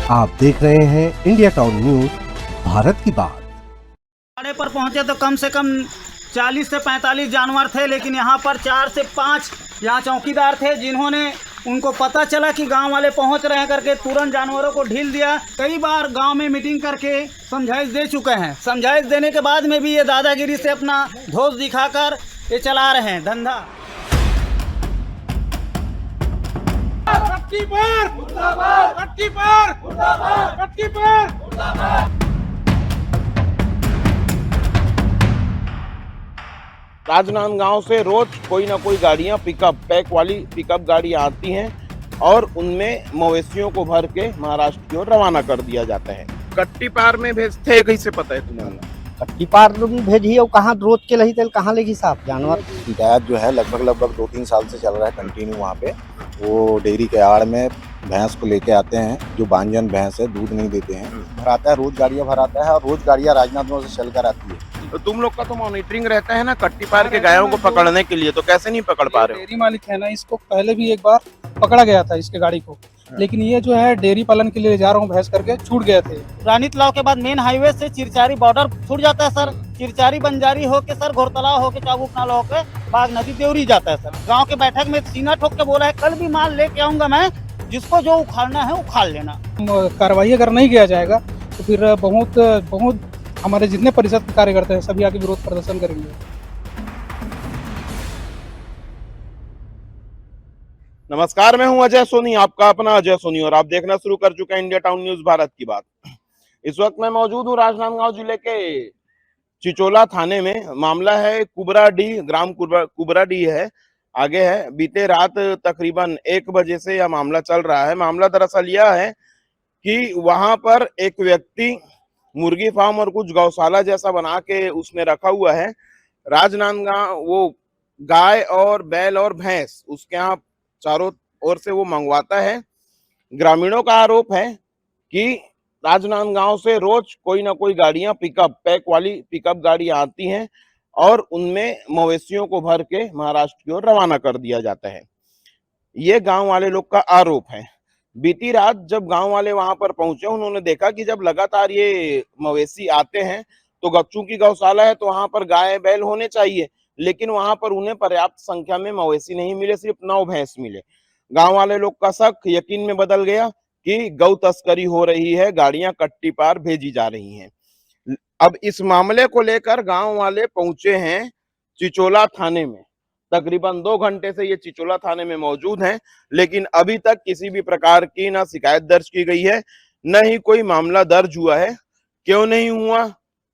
आप देख रहे हैं इंडिया टाउन न्यूज, भारत की बात। अड़े पर पहुंचे तो कम से कम 40 से 45 जानवर थे, लेकिन यहाँ पर 4 से 5 यहाँ चौकीदार थे, जिन्होंने उनको पता चला कि गांव वाले पहुंच रहे हैं करके तुरंत जानवरों को ढील दिया। कई बार गांव में मीटिंग करके समझाइश दे चुके हैं। समझाइश देने के बाद में भी ये दादागिरी से अपना धौंस दिखाकर ये चला रहे हैं धंधा। राजनांदगांव से रोज कोई ना कोई गाड़ियां पैक वाली पिकअप गाड़ियां आती हैं और उनमें मवेशियों को भर के महाराष्ट्र की ओर रवाना कर दिया जाता है। कट्टी पार में भेजते हैं, कैसे पता है तुम्हें? कट्टी पार भेजी और कहाँ रोज के लही तेल कहाँ लेगी साहब जानवर। शिकायत जो है लगभग 2-3 साल से चल रहा है कंटिन्यू। वहाँ पे वो डेयरी के आड़ में भैंस को लेके आते हैं, जो बांझन भैंस है, दूध नहीं देते हैं, भराता है, रोज गाड़ियाँ भराता है और रोज गाड़ियाँ राजनांदगांव से चल कर आती है। तो तुम लोग का तो मॉनिटरिंग रहता है ना कट्टी पार के गायों को पकड़ने के लिए, तो कैसे नहीं पकड़ पा रहे हो? डेयरी मालिक है ना, इसको पहले भी एक बार पकड़ा गया था इसके गाड़ी को, लेकिन ये जो है डेयरी पालन के लिए जा रहा हूँ भैंस करके छूट गए थे। रानी तलाव के बाद मेन हाईवे से चिरचारी बॉर्डर छूट जाता है सर। चिरचारी बंजारी होके सर घोरतलाव होके चाबुक नाला होके बाग नदी देवरी जाता है सर। गांव के बैठक में सीना ठोक के बोला है कल भी माल लेके आऊंगा मैं, जिसको जो उखाड़ना है उखाड़ लेना। कार्रवाई अगर नहीं किया जाएगा तो फिर बहुत हमारे जितने परिषद के कार्यकर्ता हैं सभी आगे विरोध प्रदर्शन करेंगे। नमस्कार, मैं हूं अजय सोनी, आपका अपना अजय सोनी, और आप देखना शुरू कर चुके हैं इंडिया टाउन न्यूज भारत की बात। इस वक्त मैं मौजूद हूं राजनांदगांव जिले के चिचोला थाने में। मामला है कुबराडीह, ग्राम कुबराडीह है, आगे है। बीते रात तकरीबन 1 बजे से यह मामला चल रहा है। मामला दरअसल यह है कि वहां पर एक व्यक्ति मुर्गी फार्म और कुछ गौशाला जैसा बना के उसने रखा हुआ है। राजनांदगांव वो गाय और बैल और भैंस उसके यहाँ चारों ओर से वो मंगवाता है। ग्रामीणों का आरोप है कि राजनांदगांव से रोज कोई ना कोई गाड़ियां पैक वाली पिकअप गाड़ियां आती हैं और उनमें मवेशियों को भर के महाराष्ट्र की ओर रवाना कर दिया जाता है। ये गांव वाले लोग का आरोप है। बीती रात जब गांव वाले वहां पर पहुंचे, उन्होंने देखा कि जब लगातार ये मवेशी आते हैं तो गच्चू की गौशाला है तो वहां पर गाय बैल होने चाहिए, लेकिन वहां पर उन्हें पर्याप्त संख्या में मवेशी नहीं मिले, सिर्फ 9 भैंस मिले। गांव वाले लोग का शक यकीन में बदल गया कि गौ तस्करी हो रही है, गाड़ियां कट्टी पार भेजी जा रही हैं। अब इस मामले को लेकर गांव वाले पहुंचे हैं चिचोला थाने में। तकरीबन 2 घंटे से ये चिचोला थाने में मौजूद हैं, लेकिन अभी तक किसी भी प्रकार की ना शिकायत दर्ज की गई है, न ही कोई मामला दर्ज हुआ है। क्यों नहीं हुआ,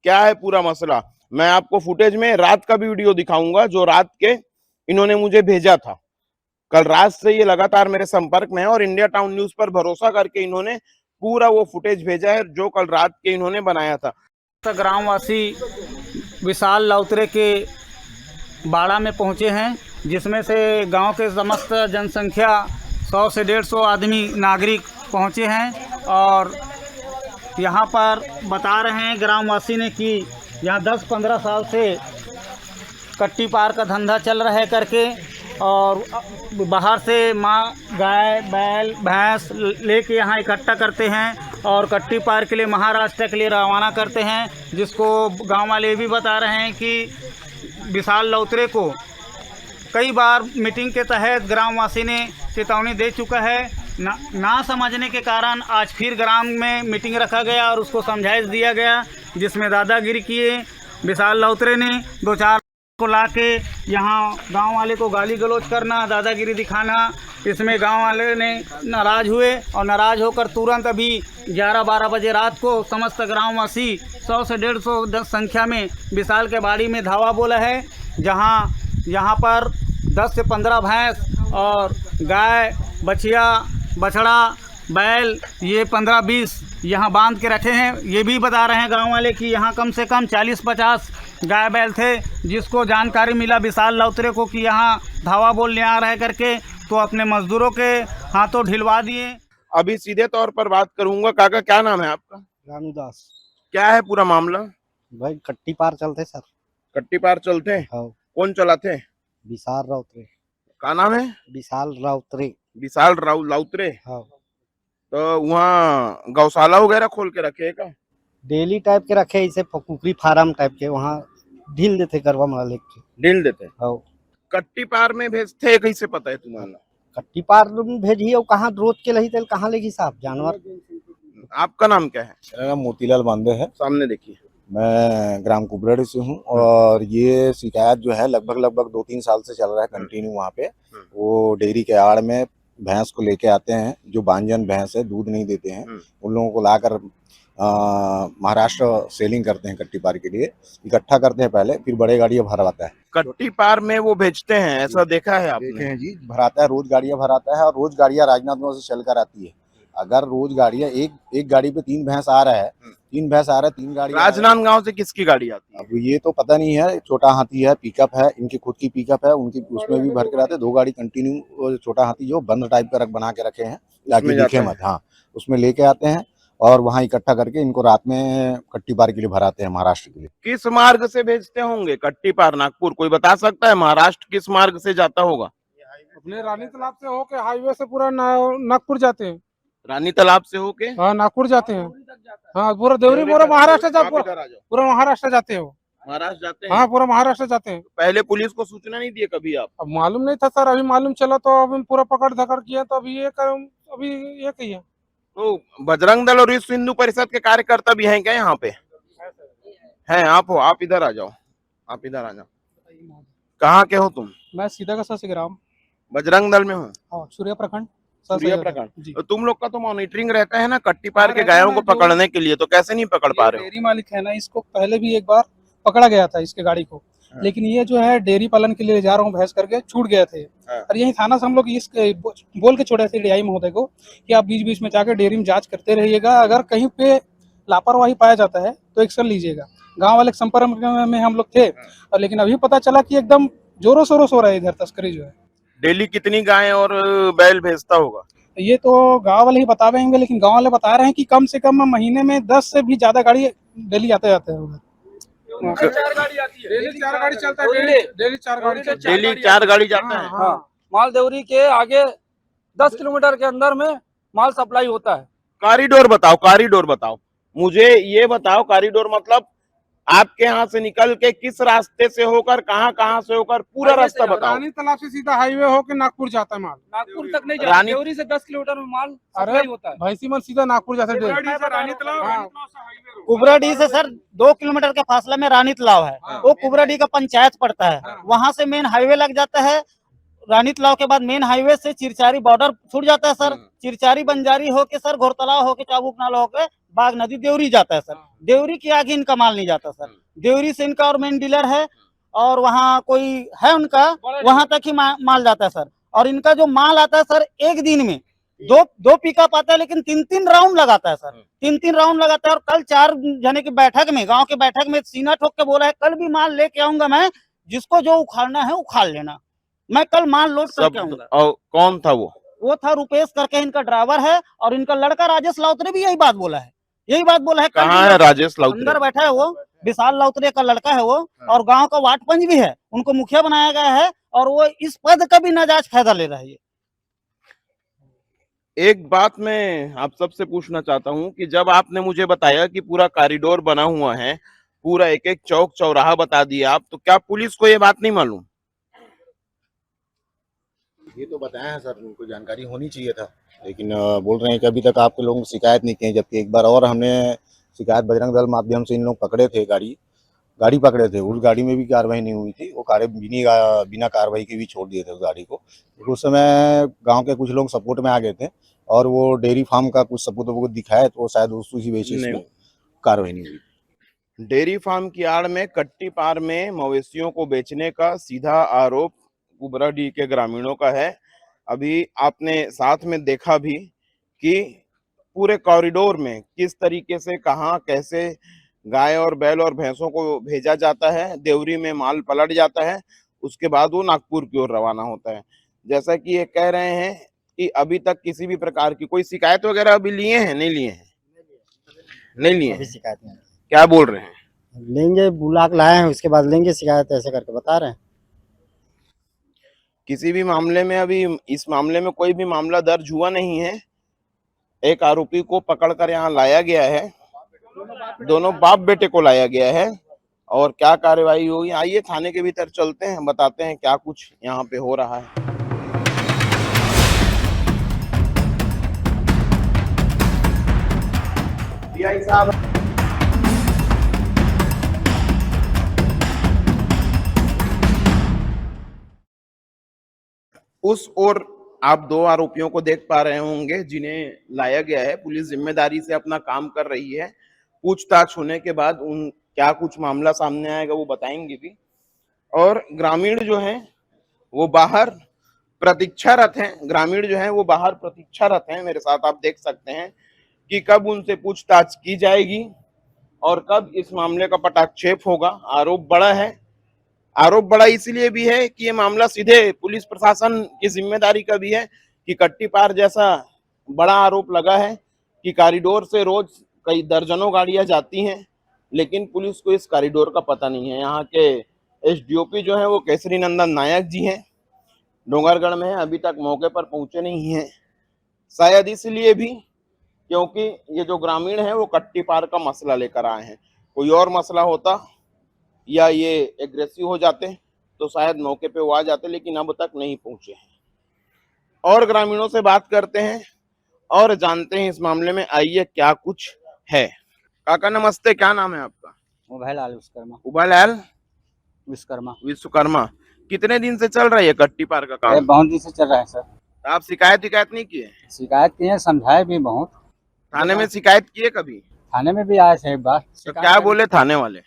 क्या है पूरा मसला, मैं आपको फुटेज में रात का भी वीडियो दिखाऊंगा जो रात के इन्होंने मुझे भेजा था। कल रात से ये लगातार मेरे संपर्क में है और इंडिया टाउन न्यूज पर भरोसा करके इन्होंने पूरा वो फुटेज भेजा है जो कल रात के इन्होंने बनाया था। ग्रामवासी विशाल लाउतरे के बाड़ा में पहुंचे हैं, जिसमें से गांव के समस्त जनसंख्या 100 से 150 आदमी नागरिक पहुंचे हैं और यहां पर बता रहे हैं ग्रामवासी ने कि यहाँ 10-15 साल से कट्टी पार का धंधा चल रहा है करके, और बाहर से माँ गाय बैल भैंस लेके यहाँ इकट्ठा करते हैं और कट्टी पार के लिए महाराष्ट्र के लिए रवाना करते हैं, जिसको गांव वाले भी बता रहे हैं कि विशाल लाउतरे को कई बार मीटिंग के तहत ग्रामवासी ने चेतावनी दे चुका है। ना समझने के कारण आज फिर ग्राम में मीटिंग रखा गया और उसको समझाइश दिया गया, जिसमें दादागिरी किए विशाल लाउतरे ने। 2-4 को लाके यहाँ गांव वाले को गाली गलौज करना, दादागिरी दिखाना, इसमें गांव वाले ने नाराज़ हुए और नाराज़ होकर तुरंत अभी 11-12 बजे रात को समस्त ग्रामवासी 100 से 150 संख्या में विशाल के बाड़ी में धावा बोला है, जहां यहाँ पर 10 से 15 भैंस और गाय बछिया बछड़ा बैल ये 15-20 यहाँ बांध के रखे हैं। ये भी बता रहे हैं गांव वाले कि यहाँ कम से कम 40-50 गाय बैल थे, जिसको जानकारी मिला विशाल लाउतरे को कि यहाँ धावा बोलने आ रहा है करके, तो अपने मजदूरों के हाथों ढिलवा दिए। अभी सीधे तौर पर बात करूंगा। काका, क्या नाम है आपका? रानूदास। क्या है पूरा मामला? भाई कट्टी पार चलते सर। कट्टी पार चलते? हाँ। कौन चलाते? विशाल राउतरे। का नाम है? विशाल राउतरे। विशाल लाउतरे। हाँ। तो वहाँ गौशाला वगैरह खोल के रखे है क्या? डेली टाइप के रखे इसे कुकरी फार्म टाइप के वहाँ ढील देते गरबा में लेके डील देते हैं। और कट्टी पार में भेजते हैं, कैसे पता है तुम्हारा? कट्टी पार में भेजी और कहाँ रोड के लही तेल कहाँ लेगी साहब जानवर। आपका नाम क्या है? मेरा नाम मोतीलाल बांदे है। सामने देखिए। मैं ग्राम कुबरड़ी से हूँ और ये शिकायत जो है लगभग 2-3 साल से चल रहा है कंटिन्यू वहाँ पे। वो डेयरी के आड़ में भैंस को लेके आते हैं, जो बांजन भैंस है, दूध नहीं देते हैं, उन लोगों को लाकर महाराष्ट्र सेलिंग करते हैं कट्टी पार के लिए। इकट्ठा करते हैं पहले, फिर बड़े गाड़ियाँ भरवाता है। कट्टी पार में वो भेजते हैं, ऐसा देखा है देखे आपने? हैं जी, भराता है, रोज गाड़ियाँ भराता है और रोज गाड़ियाँ राजनांदगांव से चल कर आती है। अगर रोज गाड़ियाँ एक गाड़ी पे 3 भैंस आ रहा है, 3 भैंस आ रहा है, 3 गाड़ी राजनांदगांव से किसकी गाड़ी आती है? अब ये तो पता नहीं है। छोटा हाथी है, पिकअप है, इनकी खुद की पिकअप है, उनकी उसमें भी भर के रहते हैं। 2 गाड़ी कंटिन्यू छोटा हाथी जो बंद टाइप का बना के रखे हैं ताकि दिखे मत। हाँ, उसमें लेके आते हैं और वहाँ इकट्ठा करके इनको रात में कट्टी पार के लिए भराते हैं महाराष्ट्र के लिए। किस मार्ग से भेजते होंगे कट्टी पार नागपुर? कोई बता सकता है महाराष्ट्र किस मार्ग से जाता होगा? अपने रानी तालाब से होके हाईवे से पूरा नागपुर जाते हैं। रानी तालाब से होके हाँ नागपुर जाते हैं। हाँ पूरा देवरी पूरा महाराष्ट्र पूरा महाराष्ट्र जाते हो। महाराष्ट्र जाते हैं? हाँ पूरा महाराष्ट्र जाते हैं। पहले पुलिस को सूचना नहीं दी कभी आप? अब मालूम नहीं था सर, अभी मालूम चला तो अभी पूरा पकड़ धकड़ किया तो अभी ये कही है। तो बजरंग दल और विश्व हिंदू परिषद के कार्यकर्ता भी हैं क्या यहाँ पे? हैं आप हो? आप इधर आ जाओ, आप इधर आ जाओ। कहाँ के हो तुम? मैं सीधा का से ग्राम बजरंग दल में हो? हाँ सूर्य प्रखंड सूर्य प्रखंड। जी। तो तुम लोग का तो मॉनिटरिंग रहता है ना कट्टी पार के गायों को पकड़ने के लिए, तो कैसे नहीं पकड़ पा रहे हो? डेयरी मालिक है ना, इसको पहले भी एक बार पकड़ा गया था इसके गाड़ी को, लेकिन ये जो है डेयरी पालन के लिए जा रहा हूँ भैंस करके छूट गए थे। और यही थाना से हम लोग इस बोल के छोड़े थे डीआई महोदय को कि आप बीच बीच में जाकर डेयरी में जांच करते रहिएगा, अगर कहीं पे लापरवाही पाया जाता है तो एक्शन लीजिएगा। गाँव वाले के संपर्क में हम लोग थे, और लेकिन अभी पता चला कि एकदम जोरों शोरों से हो रहा है इधर तस्करी जो है। डेली कितनी गायें और बैल भेजता होगा? ये तो गांव वाले ही बता पाएंगे, लेकिन गांव वाले बता रहे हैं कि कम से कम महीने में 10 से भी ज्यादा गाड़ी डेली आते जाते हैं उधर। डेली 4 गाड़ी आती है, डेली 4 गाड़ी चलता है, डेली 4 गाड़ी चलता है। डेली 4 गाड़ी जाता है? हाँ, माल देवरी के आगे 10 किलोमीटर के अंदर में माल सप्लाई होता है। कॉरिडोर बताओ, कॉरिडोर बताओ मुझे, ये बताओ कॉरिडोर मतलब आपके यहाँ से निकल के किस रास्ते से होकर कहाँ से होकर पूरा रास्ता बताओ। रानी तालाब से सीधा हाईवे होकर नागपुर जाता है माल। नागपुर तक नहीं जाता, देवरी से 10 किलोमीटर में माल सप्लाई होता है। भैंसी मन सीधा नागपुर जाता है। कुबराडी से सर 2 किलोमीटर के फासला में रानी तालाब है, वो कुबराडी का पंचायत पड़ता है। वहां से मेन हाईवे लग जाता है। रानी तालाब के बाद मेन हाईवे से चिरचारी बॉर्डर छूट जाता है सर। चिरचारी बंजारी होके सर घोरतलाव होके चाबुक नाला होके बाग नदी देवरी जाता है सर। देवरी के आगे इनका माल नहीं जाता सर। देवरी से इनका और मेन डीलर है और वहाँ कोई है उनका, वहां तक ही माल जाता है सर। और इनका जो माल आता है सर, एक दिन में दो पिकअप आता है, लेकिन 3-3 राउंड लगाता है सर। 3-3 राउंड लगाता है। और कल 4 जने की बैठक में, गांव के बैठक में सीना ठोक के बोला है, कल भी माल लेके आऊंगा मैं, जिसको जो उखाड़ना है उखाड़ लेना, मैं कल माल लोड करके आऊंगा। और कौन था वो था रुपेश करके, इनका ड्राइवर है। और इनका लड़का राजेश लाउतरे भी यही बात बोला है। कहाँ है राजेश लाउतरे? अंदर बैठा है वो, विशाल लाउतरे का लड़का है वो। और गांव का वार्ड पंच भी है, उनको मुखिया बनाया गया है। और वो इस पद का भी नाजायज फायदा ले रहा है। एक बात मैं आप सबसे पूछना चाहता हूँ कि जब आपने मुझे बताया कि पूरा कॉरिडोर बना हुआ है, पूरा एक चौक चौराहा बता दिया आप, तो क्या पुलिस को ये बात नहीं मालूम? ये तो बताया है सर, उनको जानकारी होनी चाहिए था, लेकिन बोल रहे हैं कि अभी तक आपके लोगों को शिकायत नहीं की है। जबकि एक बार और हमने शिकायत बजरंग दल माध्यम से इन लोग पकड़े थे, गाड़ी पकड़े थे, उस गाड़ी में भी कार्रवाई नहीं हुई थी। वो बिना कार्रवाई के भी छोड़ दिए थे उस गाड़ी को। उस समय गांव के कुछ लोग सपोर्ट में आ गए थे और वो डेयरी फार्म का कुछ सबूत वो दिखाए, तो शायद उसी बेसिस में कार्रवाई नहीं हुई। डेयरी फार्म की आड़ में कट्टी पार में मवेशियों को बेचने का सीधा आरोप कुबराडी के ग्रामीणों का है। अभी आपने साथ में देखा भी कि पूरे कॉरिडोर में किस तरीके से कहाँ कैसे गाय और बैल और भैंसों को भेजा जाता है। देवरी में माल पलट जाता है, उसके बाद वो नागपुर की ओर रवाना होता है। जैसा कि ये कह रहे हैं कि अभी तक किसी भी प्रकार की कोई शिकायत वगैरह अभी लिए हैं? नहीं लिए हैं, नहीं लिए हैं। शिकायत नहीं क्या बोल रहे हैं? लेंगे, बुला के लाए हैं, उसके बाद लेंगे शिकायत, ऐसे करके बता रहे हैं। किसी भी मामले में अभी इस मामले में कोई भी मामला दर्ज हुआ नहीं है। एक आरोपी को पकड़कर यहाँ लाया गया है, दोनों बाप बेटे को लाया गया है। और क्या कार्रवाई होगी, आइए थाने के भीतर चलते हैं, बताते हैं क्या कुछ यहाँ पे हो रहा है। DI साहब, उस ओर आप दो आरोपियों को देख पा रहे होंगे जिन्हें लाया गया है। पुलिस जिम्मेदारी से अपना काम कर रही है। पूछताछ होने के बाद उन क्या कुछ मामला सामने आएगा वो बताएंगे भी। और ग्रामीण जो हैं वो बाहर प्रतीक्षारत हैं। ग्रामीण जो हैं वो बाहर प्रतीक्षारत हैं। मेरे साथ आप देख सकते हैं कि कब उनसे पूछताछ की जाएगी और कब इस मामले का पटाक्षेप होगा। आरोप बड़ा है। आरोप बड़ा इसलिए भी है कि ये मामला सीधे पुलिस प्रशासन की जिम्मेदारी का भी है कि कट्टी पार जैसा बड़ा आरोप लगा है कि कॉरिडोर से रोज कई दर्जनों गाड़ियां जाती हैं, लेकिन पुलिस को इस कॉरिडोर का पता नहीं है। यहाँ के एसडीओपी जो है वो केसरी नंदन नायक जी हैं, डोंगरगढ़ में है, अभी तक मौके पर पहुंचे नहीं हैं। शायद इसलिए भी क्योंकि ये जो ग्रामीण है वो कट्टी पार का मसला लेकर आए हैं। कोई और मसला होता या ये एग्रेसिव हो जाते तो शायद मौके पे वो आ जाते, लेकिन अब तक नहीं पहुंचे हैं। और ग्रामीणों से बात करते हैं और जानते हैं इस मामले में, आइए क्या कुछ है। काका नमस्ते, क्या नाम है आपका? उभयलाल विश्वकर्मा। उबालाल विश्वकर्मा। विश्वकर्मा। कितने दिन से चल रहा है ये कट्टी पार का काम? बहुत दिन से चल रहा है सर। आप शिकायत नहीं किए? शिकायत किए, समझाए भी बहुत। थाने में शिकायत किए कभी? थाने में भी आए थे एक बार। तो क्या बोले थाने वाले?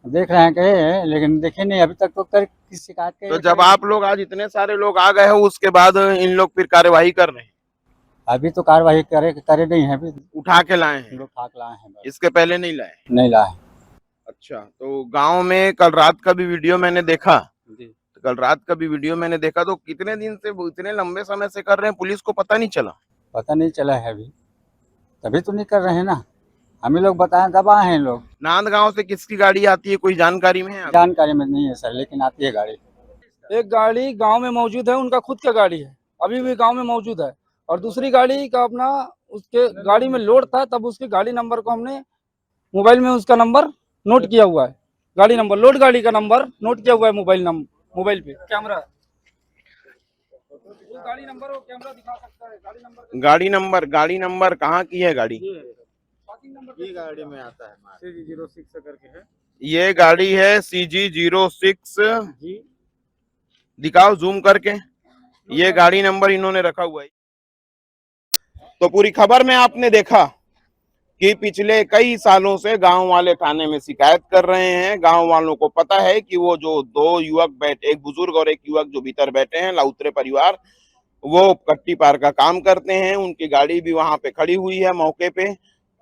देख रहे हैं कहे, लेकिन देखे नहीं अभी तक। तो किस शिकायत के? तो जब आप लोग आज इतने सारे लोग आ गए हो उसके बाद इन लोग फिर कार्यवाही कर रहे हैं? अभी तो कार्रवाई करे नहीं है। अभी उठा के लाए हैं? लोग ठाक लाए हैं, इसके पहले नहीं लाए? नहीं लाए। अच्छा, तो गांव में कल रात का भी वीडियो मैंने देखा। तो कल रात का भी वीडियो मैंने देखा। तो कितने दिन से, इतने लंबे समय से कर रहे हैं, पुलिस को पता नहीं चला? पता नहीं चला है अभी, तभी तो नहीं कर रहे हैं ना। हम ही लोग बताएं तब आए हैं लोग। नांद गांव से किसकी गाड़ी आती है, कोई जानकारी में है आपको? जानकारी में नहीं है सर, लेकिन आती है गाड़ी। एक गाड़ी गांव में मौजूद है, उनका खुद का गाड़ी है, अभी भी गांव में मौजूद है। और दूसरी गाड़ी का अपना, उसके गाड़ी में लोड था, तब उसके गाड़ी नंबर को हमने मोबाइल में उसका नंबर नोट किया हुआ है। गाड़ी नंबर, लोड गाड़ी का नंबर नोट किया हुआ है मोबाइल पे कैमरा। वो गाड़ी नंबर वो कैमरा दिखा सकता है। गाड़ी नंबर कहाँ की है गाड़ी? ये गाड़ी में आता है CG06 करके है। ये गाड़ी है CG06। दिखाओ जूम करके। ये गाड़ी नंबर इन्होंने रखा हुआ है। तो पूरी खबर में आपने देखा कि पिछले कई सालों से गांव वाले थाने में शिकायत कर रहे हैं। गांव वालों को पता है कि वो जो दो युवक बैठे, एक बुजुर्ग और एक युवक जो भीतर बैठे हैं, लाउत्रे परिवार, वो कट्टी पार का काम करते हैं। उनकी गाड़ी भी वहां पे खड़ी हुई है मौके पे।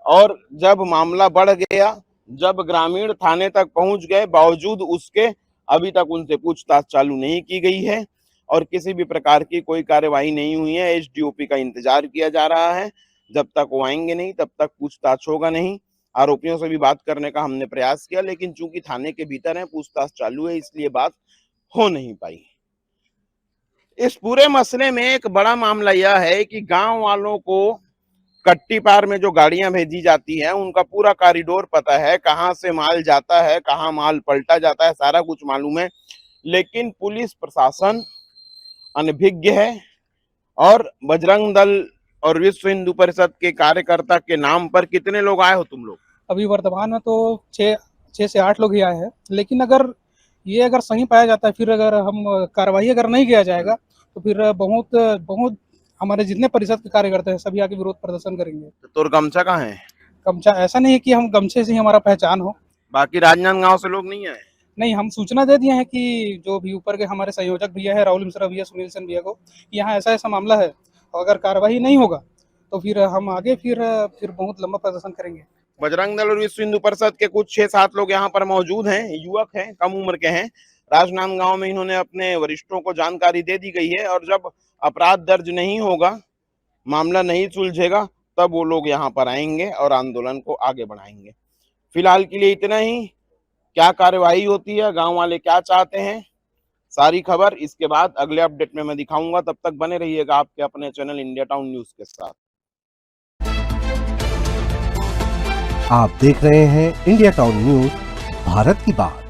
और जब मामला बढ़ गया, जब ग्रामीण थाने तक पहुंच गए, बावजूद उसके अभी तक उनसे पूछताछ चालू नहीं की गई है और किसी भी प्रकार की कोई कार्यवाही नहीं हुई है। एसडीओपी का इंतजार किया जा रहा है। जब तक वो आएंगे नहीं तब तक पूछताछ होगा नहीं। आरोपियों से भी बात करने का हमने प्रयास किया, लेकिन चूंकि थाने के भीतर है, पूछताछ चालू है, इसलिए बात हो नहीं पाई। इस पूरे मसले में एक बड़ा मामला यह है कि गांव वालों को कट्टी पार में जो गाड़ियां भेजी जाती हैं उनका पूरा कॉरिडोर पता है, कहां से माल जाता है, कहां माल पलटा जाता है, सारा कुछ मालूम है। लेकिन पुलिस प्रशासन अनभिज्ञ है। और बजरंग दल और विश्व हिंदू परिषद के कार्यकर्ता के नाम पर कितने लोग आए हो तुम लोग? अभी वर्तमान में तो 6 से 8 लोग ही आए हैं। लेकिन अगर सही पाया जाता है, फिर अगर हम कार्रवाई अगर नहीं किया जाएगा तो फिर बहुत हमारे जितने परिषद के कार्यकर्ता हैं सभी आके विरोध प्रदर्शन करेंगे। तो गमछा कहाँ है? गमछा ऐसा नहीं है कि हम गमछे से ही हमारा पहचान हो। बाकी राजनांदगांव से लोग नहीं आए? नहीं, हम सूचना दे दिए हैं कि जो भी ऊपर के हमारे संयोजक भैया है, राहुल मिश्रा भैया, सुनील सेन भैया को, यहाँ ऐसा मामला है और अगर कार्रवाई नहीं होगा तो फिर हम आगे फिर बहुत लंबा प्रदर्शन करेंगे। बजरंग दल और विश्व हिंदू परिषद के कुछ 6-7 लोग यहाँ पर मौजूद हैं, युवक हैं, कम उम्र के हैं। राजनांदगांव में इन्होंने अपने वरिष्ठों को जानकारी दे दी गई है और जब अपराध दर्ज नहीं होगा, मामला नहीं सुलझेगा, तब वो लोग यहाँ पर आएंगे और आंदोलन को आगे बढ़ाएंगे। फिलहाल के लिए इतना ही। क्या कार्यवाही होती है, गांव वाले क्या चाहते हैं, सारी खबर इसके बाद अगले अपडेट में मैं दिखाऊंगा। तब तक बने रहिएगा आपके अपने चैनल इंडिया टाउन न्यूज के साथ। आप देख रहे हैं इंडिया टाउन न्यूज, भारत की बात।